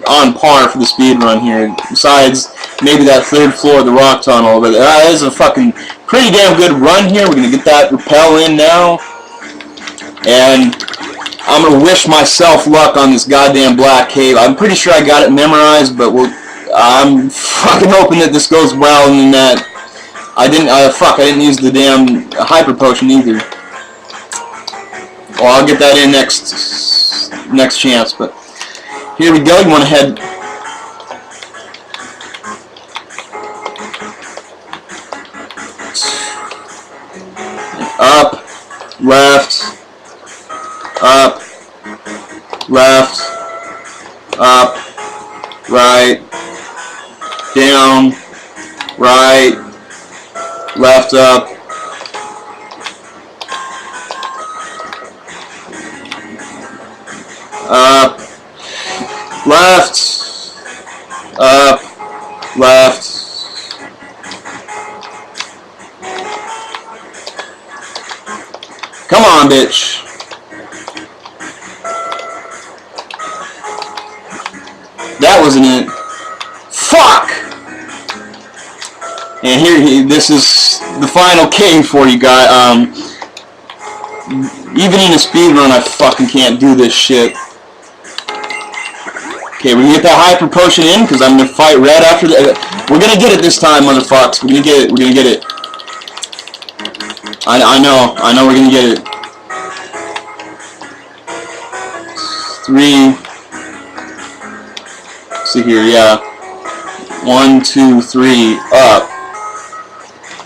Speaker 1: on par for the speed run here. Besides maybe that 3rd floor of the rock tunnel, but that is a fucking pretty damn good run here. We're gonna get that Repel in now, and I'm gonna wish myself luck on this goddamn black cave. I'm pretty sure I got it memorized, but I'm fucking hoping that this goes well, and that I didn't use the damn Hyper Potion either. Well, I'll get that in next chance, but here we go. You want to head up, left, up, left, up, right, down, right, left, up, up, left, up, left. Come on, bitch. That wasn't it. Fuck! And here, this is the final king for you guys. Even in a speedrun, I fucking can't do this shit. Okay, we're gonna get that hyper potion in, because I'm gonna fight red after that. We're gonna get it this time, motherfuckers. We're gonna get it. We're gonna get it. I know we're gonna get it. 3. See here, yeah. 1, 2, 3, up,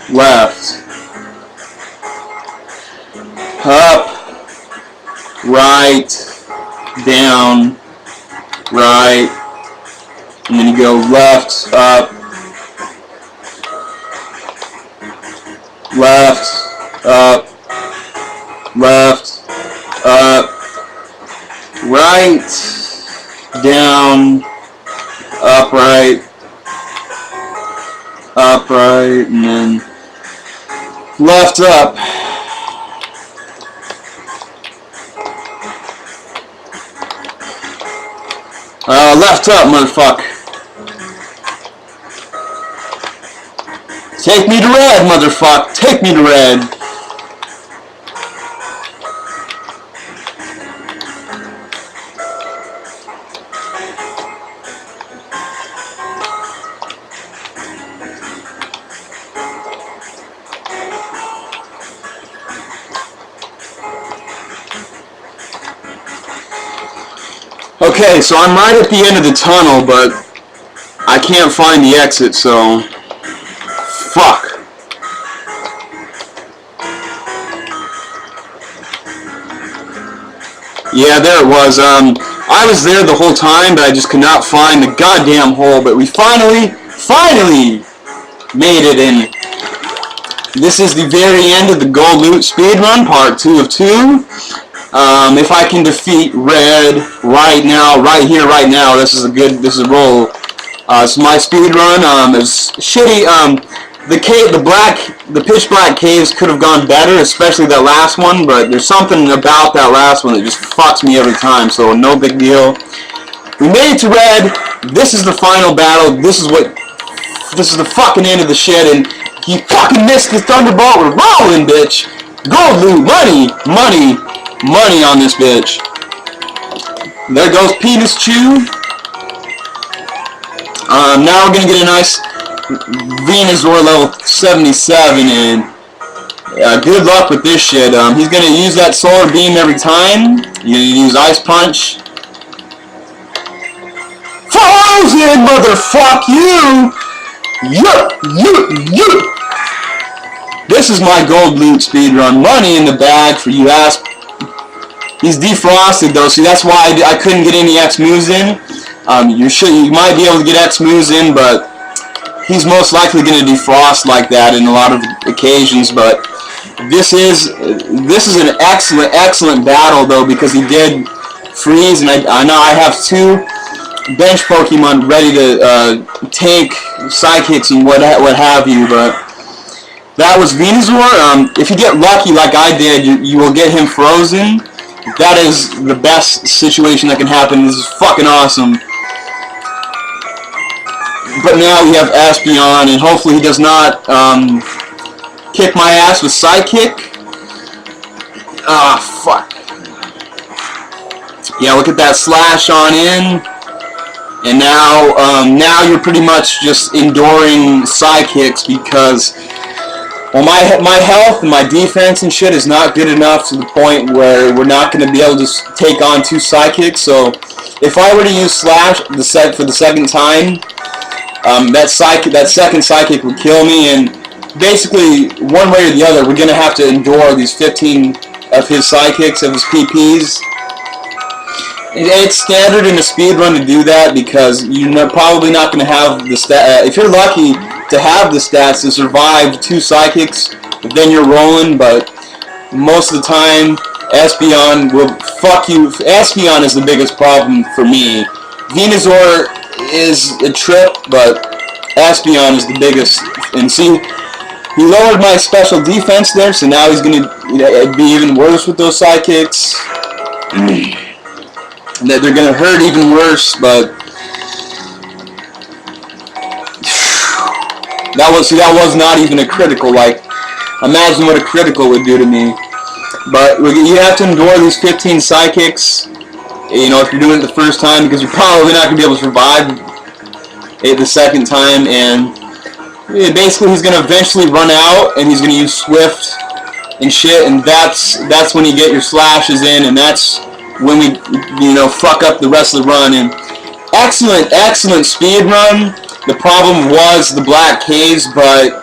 Speaker 1: left, up, right, down, right, and then you go left, up, left, up, left, up, right, down, upright, upright, and then left, up. Left, up, motherfucker. Take me to red, motherfucker. Take me to red. Okay, so I'm right at the end of the tunnel, but I can't find the exit, so fuck. Yeah, there it was. I was there the whole time, but I just could not find the goddamn hole, but we finally made it in. This is the very end of the Gold Loot Speedrun, part 2 of 2. If I can defeat red right now, right here, right now, this is a roll. So my speed run is shitty. The pitch black caves could have gone better, especially that last one. But there's something about that last one that just fucks me every time. So no big deal. We made it to red. This is the final battle. This is the fucking end of the shit. And he fucking missed the thunderbolt. We're rolling, bitch. Gold loot, money on this bitch. There goes Pikachu. Now we're gonna get a nice Venesuar level 77 in. Good luck with this shit. He's gonna use that solar beam every time. You're gonna use ice punch. Frozen, motherfuck you! You! This is my gold loot speedrun. Money in the bag for you ass. He's defrosted though, see that's why I couldn't get any X moves in. You might be able to get X moves in, but he's most likely going to defrost like that in a lot of occasions. But this is an excellent battle though, because he did freeze, and I know I have 2 bench Pokemon ready to tank Psychics and what have you, but that was Venesuar. If you get lucky like I did, you will get him frozen. That is the best situation that can happen. This is fucking awesome. But now we have Espeon, and hopefully he does not kick my ass with Psychic. Ah, fuck. Yeah, look at that slash on in. And now you're pretty much just enduring Psychics because, well, my health and my defense and shit is not good enough to the point where we're not going to be able to take on 2 Psychics. So if I were to use Slash for the second time, that second Psychic would kill me, and basically one way or the other we're going to have to endure these 15 of his Psychics, of his PPs. It's standard in a speedrun to do that because you're probably not going to have the stat. If you're lucky to have the stats to survive 2 psychics, then you're rolling. But most of the time, Espeon will fuck you. Espeon is the biggest problem for me. Venesuar is a trip, but Espeon is the biggest. And see, he lowered my special defense there, so now he's going to be even worse with those sidekicks. That they're going to hurt even worse, but that was not even a critical. Like, imagine what a critical would do to me. But you have to endure these 15 sidekicks, you know, if you're doing it the first time, because you're probably not going to be able to survive it the second time. And basically he's going to eventually run out, and he's going to use Swift and shit, and that's when you get your slashes in, and that's when we, you know, fuck up the rest of the run. And excellent speed run. The problem was the black caves, but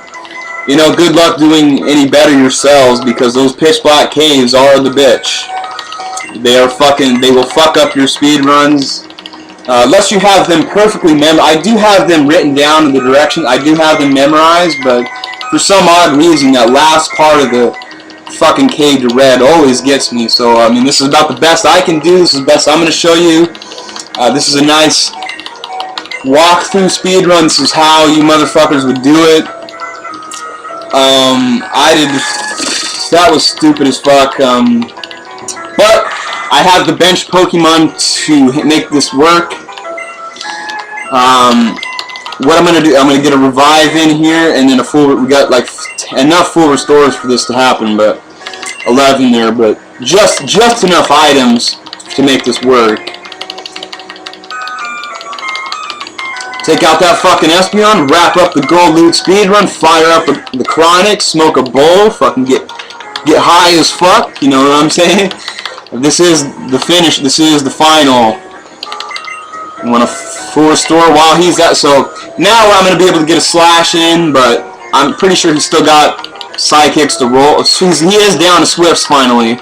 Speaker 1: you know, good luck doing any better yourselves, because those pitch black caves are the bitch. They will fuck up your speed runs. Unless you have them perfectly memorized. I do have them written down in the direction. I do have them memorized, but for some odd reason, that last part of the fucking cave to red always gets me. So I mean, this is about the best I can do. This is the best I'm going to show you. This is a nice walkthrough speed run. This is how you motherfuckers would do it. That was stupid as fuck. But I have the bench Pokemon to make this work. What I'm gonna do, I'm gonna get a revive in here, and then a full. We got like enough full restores for this to happen, but 11 there, but just enough items to make this work. Take out that fucking Espeon, wrap up the gold loot speedrun, fire up the chronic, smoke a bowl, fucking get high as fuck. You know what I'm saying? This is the finish. This is the final. You want to full restore while he's at. So now I'm going to be able to get a slash in, but I'm pretty sure he's still got sidekicks to roll. He is down to Swifts finally.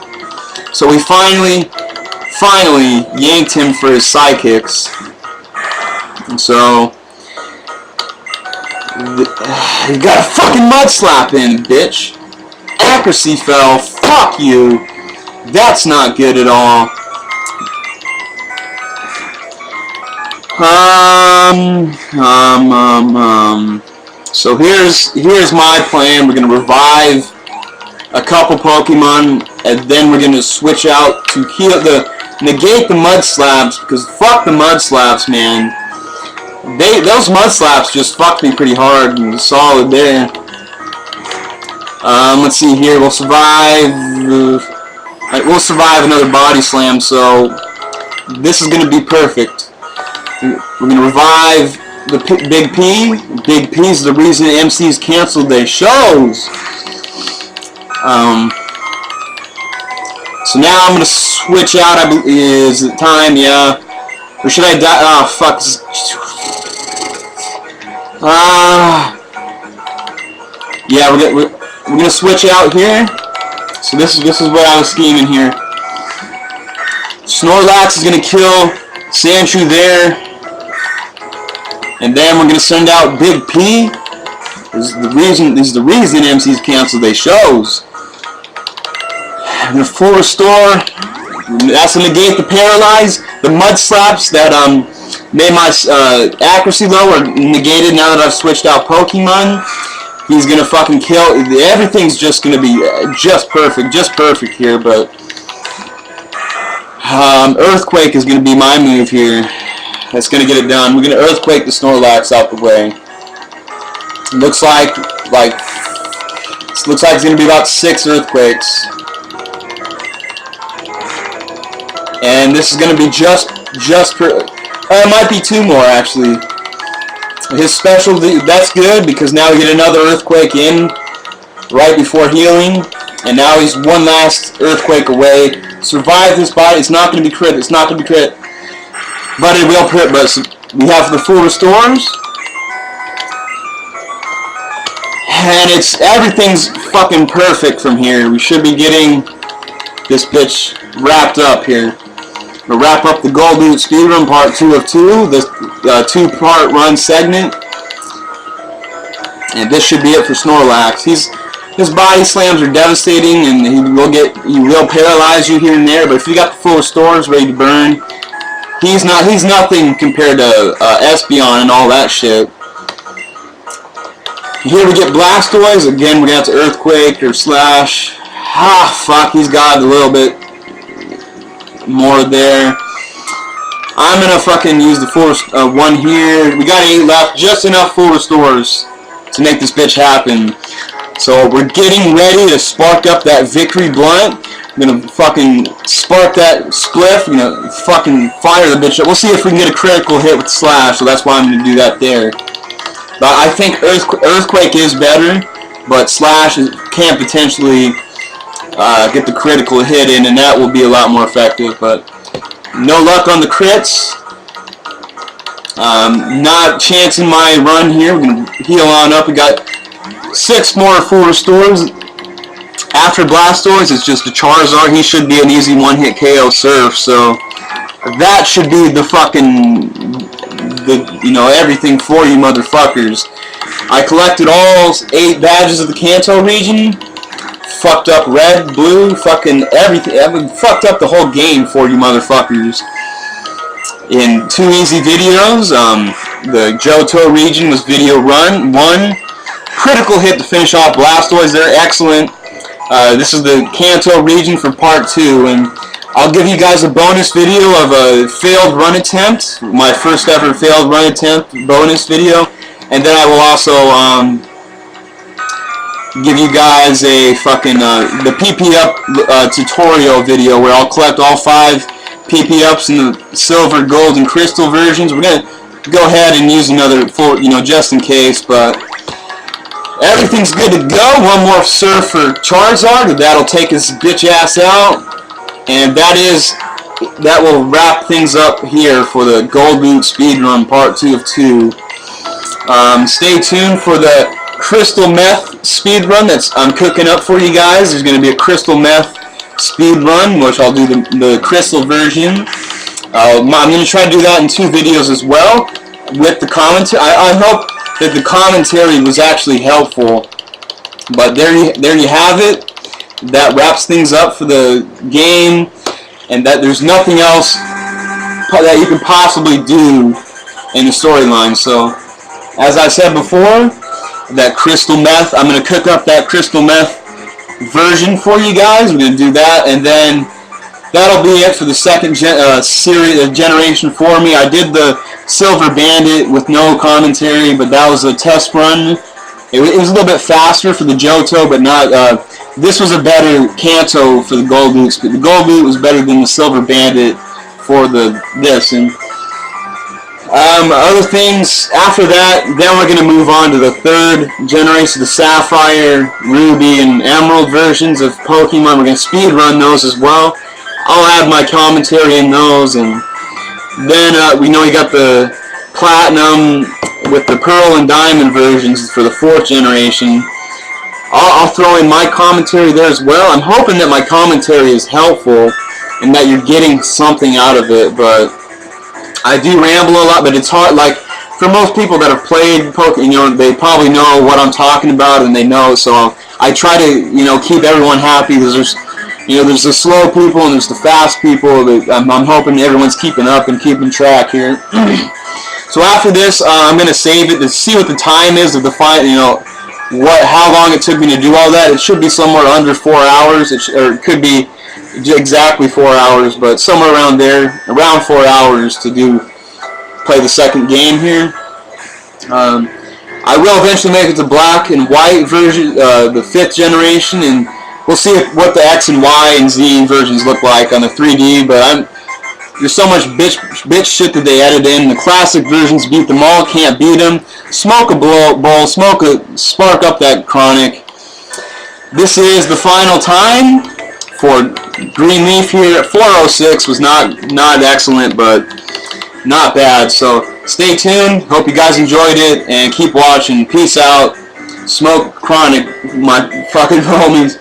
Speaker 1: So we finally yanked him for his sidekicks. And so you got a fucking mud slap in, bitch. Accuracy fell. Fuck you. That's not good at all. So here's my plan. We're gonna revive a couple Pokemon, and then we're gonna switch out to negate the mud slaps, because fuck the mud slaps, man. Those mud slaps just fucked me pretty hard and solid there. Let's see here. We'll survive. We'll survive another body slam, so this is gonna be perfect. We're gonna revive the Big P. Big P is the reason MCs canceled their shows. So now I'm gonna switch out. Is it time? Yeah. Or should I die? Oh fuck. Yeah, we're gonna switch out here. So this is what I was scheming here. Snorlax is gonna kill Sandshrew there, and then we're gonna send out Big P. This is the reason MCs canceled their shows. I'm gonna full restore. That's gonna negate the paralyze. The mud slaps that made my accuracy low are negated now that I've switched out Pokemon. He's gonna fucking kill. Everything's just gonna be just perfect here. But Earthquake is gonna be my move here. That's gonna get it done. We're gonna Earthquake the Snorlax out the way. Looks like it's gonna be about 6 Earthquakes, and this is gonna be it might be 2 more actually. His special, that's good, because now we get another Earthquake in right before healing, and now he's one last Earthquake away. Survive this body. It's not going to be crit. It's not going to be crit, but it will crit. But we have the full restores, and everything's fucking perfect from here. We should be getting this bitch wrapped up here. to wrap up the Gold Loot Speedrun Part 2 of 2, this 2-part run segment. And this should be it for Snorlax. His body slams are devastating, and he will paralyze you here and there. But if you got the full restores ready to burn, he's nothing compared to Espeon and all that shit. Here we get Blastoise. Again, we're gonna have to Earthquake or Slash. Ah, fuck, he's got a little bit more there. I'm gonna fucking use the full one here. We got 8 left, just enough full restores to make this bitch happen. So we're getting ready to spark up that Victory Blunt. I'm gonna fucking spark that Spliff. I'm gonna fucking fire the bitch up. We'll see if we can get a critical hit with Slash, so that's why I'm gonna do that there. But I think Earthquake is better, but Slash can potentially get the critical hit in, and that will be a lot more effective. But no luck on the crits. Not chancing my run here. We're going to heal on up. We got 6 more full restores. After Blastoise, it's just a Charizard. He should be an easy one-hit KO Surf. So that should be the fucking, everything for you motherfuckers. I collected all 8 badges of the Kanto region. Fucked up red, blue, fucking everything. I fucked up the whole game for you motherfuckers. In 2 easy videos. The Johto region was video 1. Critical hit to finish off Blastoise. They're excellent. This is the Kanto region for part 2, and I'll give you guys a bonus video of a failed run attempt, my first ever failed run attempt bonus video, and then I will also give you guys a fucking the PP up tutorial video where I'll collect all 5 PP ups in the silver, gold, and crystal versions. We're gonna go ahead and use another full, just in case, but everything's good to go. One more surf for Charizard, that'll take his bitch ass out. And that will wrap things up here for the Gold Loot Speedrun Part 2 of 2. Stay tuned for the Crystal Meth Speedrun that's I'm cooking up for you guys. There's going to be a Crystal Meth Speedrun, which I'll do the Crystal version. I'm going to try to do that in 2 videos as well with the commentary. I hope that the commentary was actually helpful. But there you have it. That wraps things up for the game, and that there's nothing else that you can possibly do in the storyline. So, as I said before, that Crystal Meth, I'm going to cook up that Crystal Meth version for you guys. We're going to do that, and then that'll be it for the second generation for me. I did the Silver Bandit with no commentary, but that was a test run. It was a little bit faster for the Johto, but not. This was a better Kanto for the Gold Loot. The Gold Loot was better than the Silver Bandit for this. And other things after that, then we're going to move on to the 3rd generation, the Sapphire, Ruby, and Emerald versions of Pokemon. We're going to speed run those as well. I'll add my commentary in those, and then we know we got the Platinum with the Pearl and Diamond versions for the 4th generation. I'll throw in my commentary there as well. I'm hoping that my commentary is helpful and that you're getting something out of it, but I do ramble a lot, but it's hard. Like, for most people that have played Pokemon, they probably know what I'm talking about, and they know, so I try to, keep everyone happy, because there's the slow people and there's the fast people. I'm hoping everyone's keeping up and keeping track here. So after this, I'm going to save it to see what the time is of the fight, how long it took me to do all that. It should be somewhere under 4 hours, or it could be exactly 4 hours, but somewhere around there, around 4 hours to play the second game here. I will eventually make it to black and white version, the 5th generation, and we'll see what the X and Y and Z versions look like on the 3D, but there's so much bitch shit that they added in. The classic versions beat them all, can't beat them. Smoke a bowl, spark up that chronic. This is the final time for Greenleaf here. 4:06 was not excellent, but not bad. So stay tuned. Hope you guys enjoyed it, and keep watching. Peace out. Smoke chronic, my fucking homies.